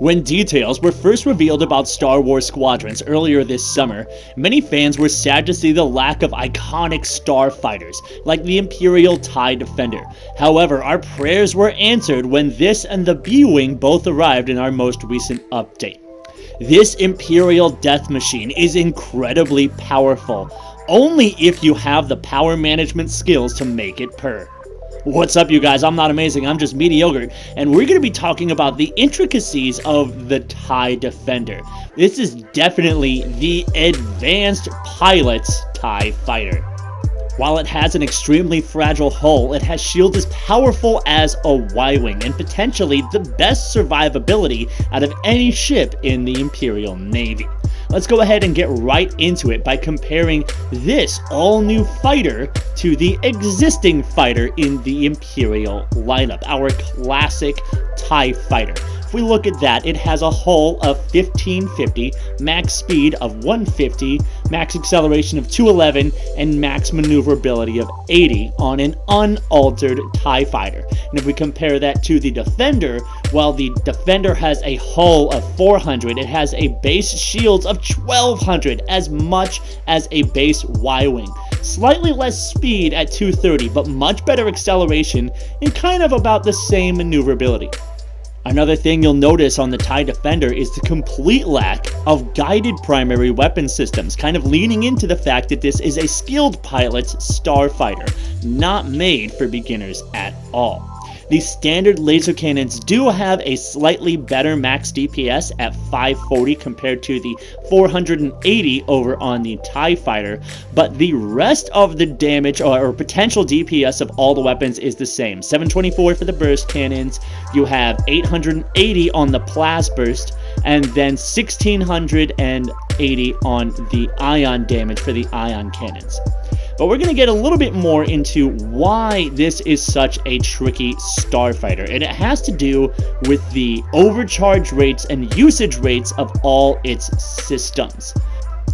When details were first revealed about Star Wars Squadrons earlier this summer, many fans were sad to see the lack of iconic starfighters, like the Imperial TIE Defender. However, our prayers were answered when this and the B-Wing both arrived in our most recent update. This Imperial death machine is incredibly powerful, only if you have the power management skills to make it purr. What's up, you guys? I'm not amazing, I'm just mediocre, and we're going to be talking about the intricacies of the TIE Defender. This is definitely the advanced pilot's TIE fighter. While it has an extremely fragile hull, it has shields as powerful as a Y-Wing, and potentially the best survivability out of any ship in the Imperial Navy. Let's go ahead and get right into it by comparing this all-new fighter to the existing fighter in the Imperial lineup, our classic TIE fighter. If we look at that, it has a hull of 1550, max speed of 150, max acceleration of 211, and max maneuverability of 80 on an unaltered TIE fighter. And if we compare that to the Defender, well, the Defender has a hull of 400, it has a base shields of 1200, as much as a base Y-Wing. Slightly less speed at 230, but much better acceleration and kind of about the same maneuverability. Another thing you'll notice on the TIE Defender is the complete lack of guided primary weapon systems, kind of leaning into the fact that this is a skilled pilot's starfighter, not made for beginners at all. The standard laser cannons do have a slightly better max DPS at 540 compared to the 480 over on the TIE Fighter, but the rest of the damage or potential DPS of all the weapons is the same. 724 for the burst cannons, you have 880 on the Plas Burst, and then 1680 on the ion damage for the ion cannons. But we're going to get a little bit more into why this is such a tricky starfighter, and it has to do with the overcharge rates and usage rates of all its systems.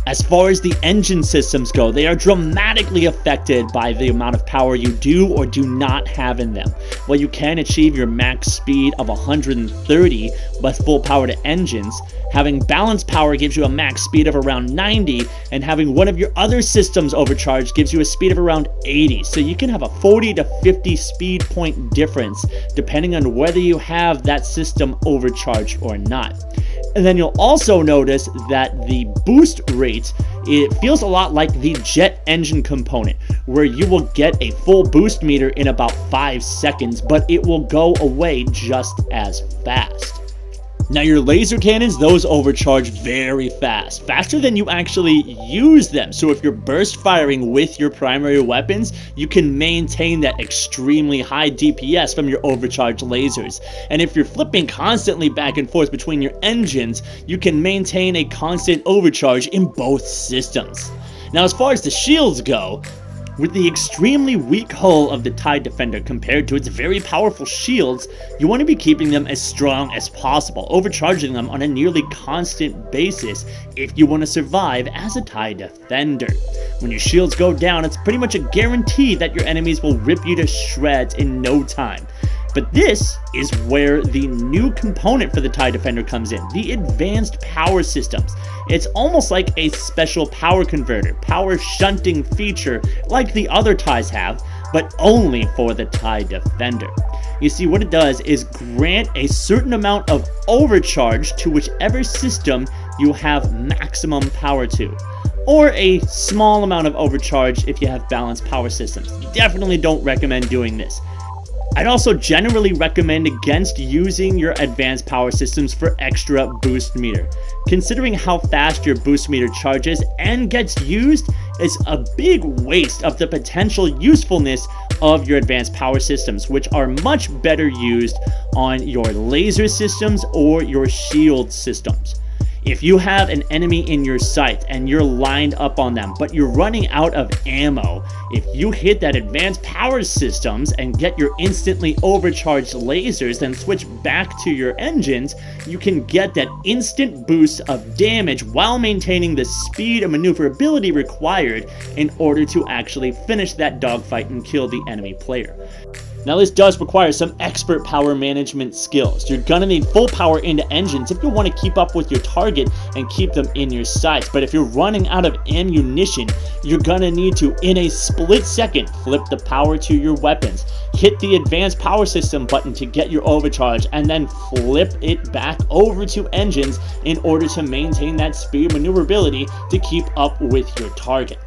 As far as the engine systems go, they are dramatically affected by the amount of power you do or do not have in them. While you can achieve your max speed of 130 with full powered engines, having balanced power gives you a max speed of around 90, and having one of your other systems overcharged gives you a speed of around 80. So you can have a 40 to 50 speed point difference depending on whether you have that system overcharged or not. And then you'll also notice that the boost rate, it feels a lot like the jet engine component, where you will get a full boost meter in about 5 seconds, but it will go away just as fast. Now your laser cannons, those overcharge very fast, faster than you actually use them. So if you're burst firing with your primary weapons, you can maintain that extremely high DPS from your overcharged lasers. And if you're flipping constantly back and forth between your engines, you can maintain a constant overcharge in both systems. Now as far as the shields go, with the extremely weak hull of the TIE Defender compared to its very powerful shields, you want to be keeping them as strong as possible, overcharging them on a nearly constant basis if you want to survive as a TIE Defender. When your shields go down, it's pretty much a guarantee that your enemies will rip you to shreds in no time. But this is where the new component for the TIE Defender comes in, the advanced power systems. It's almost like a special power converter, power shunting feature like the other TIEs have, but only for the TIE Defender. You see, what it does is grant a certain amount of overcharge to whichever system you have maximum power to, or a small amount of overcharge if you have balanced power systems. Definitely don't recommend doing this. I'd also generally recommend against using your advanced power systems for extra boost meter. Considering how fast your boost meter charges and gets used, is a big waste of the potential usefulness of your advanced power systems, which are much better used on your laser systems or your shield systems. If you have an enemy in your sight and you're lined up on them, but you're running out of ammo, if you hit that advanced power systems and get your instantly overcharged lasers, then switch back to your engines, you can get that instant boost of damage while maintaining the speed and maneuverability required in order to actually finish that dogfight and kill the enemy player. Now this does require some expert power management skills. You're gonna need full power into engines if you want to keep up with your target and keep them in your sights. But if you're running out of ammunition, you're gonna need to, in a split second, flip the power to your weapons, hit the advanced power system button to get your overcharge, and then flip it back over to engines in order to maintain that speed maneuverability to keep up with your target.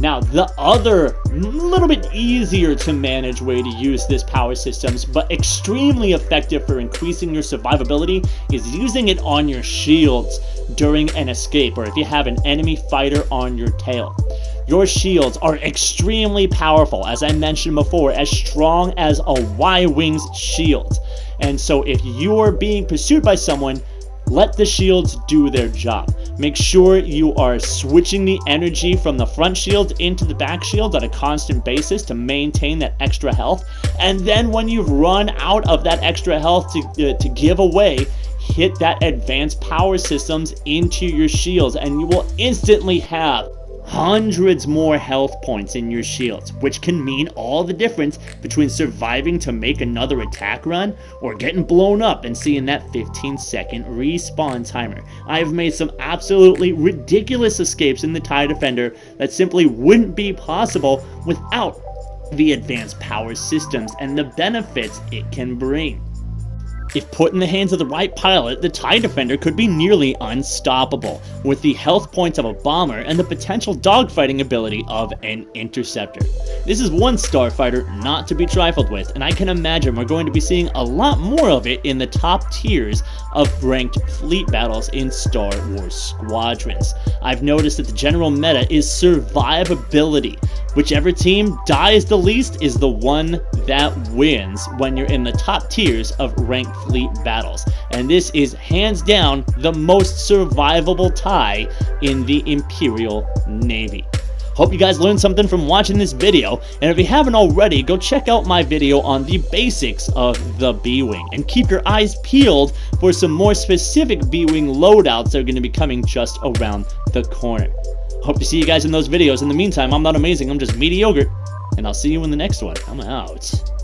Now, the other little bit easier to manage way to use this power systems, but extremely effective for increasing your survivability, is using it on your shields during an escape, or if you have an enemy fighter on your tail. Your shields are extremely powerful, as I mentioned before, as strong as a Y-Wing's shield. And so if you are being pursued by someone, let the shields do their job. Make sure you are switching the energy from the front shield into the back shield on a constant basis to maintain that extra health. And then when you've run out of that extra health to give away, hit that advanced power systems into your shields, and you will instantly have hundreds more health points in your shields, which can mean all the difference between surviving to make another attack run or getting blown up and seeing that 15-second respawn timer. I have made some absolutely ridiculous escapes in the TIE Defender that simply wouldn't be possible without the advanced power systems and the benefits it can bring. If put in the hands of the right pilot, the TIE Defender could be nearly unstoppable, with the health points of a bomber and the potential dogfighting ability of an interceptor. This is one starfighter not to be trifled with, and I can imagine we're going to be seeing a lot more of it in the top tiers of ranked fleet battles in Star Wars Squadrons. I've noticed that the general meta is survivability. Whichever team dies the least is the one that wins when you're in the top tiers of ranked fleet battles. And this is hands down the most survivable TIE in the Imperial Navy. Hope you guys learned something from watching this video, and if you haven't already, go check out my video on the basics of the B-Wing, and keep your eyes peeled for some more specific B-Wing loadouts that are going to be coming just around the corner. Hope to see you guys in those videos. In the meantime, I'm not amazing, I'm just mediocre, and I'll see you in the next one. I'm out.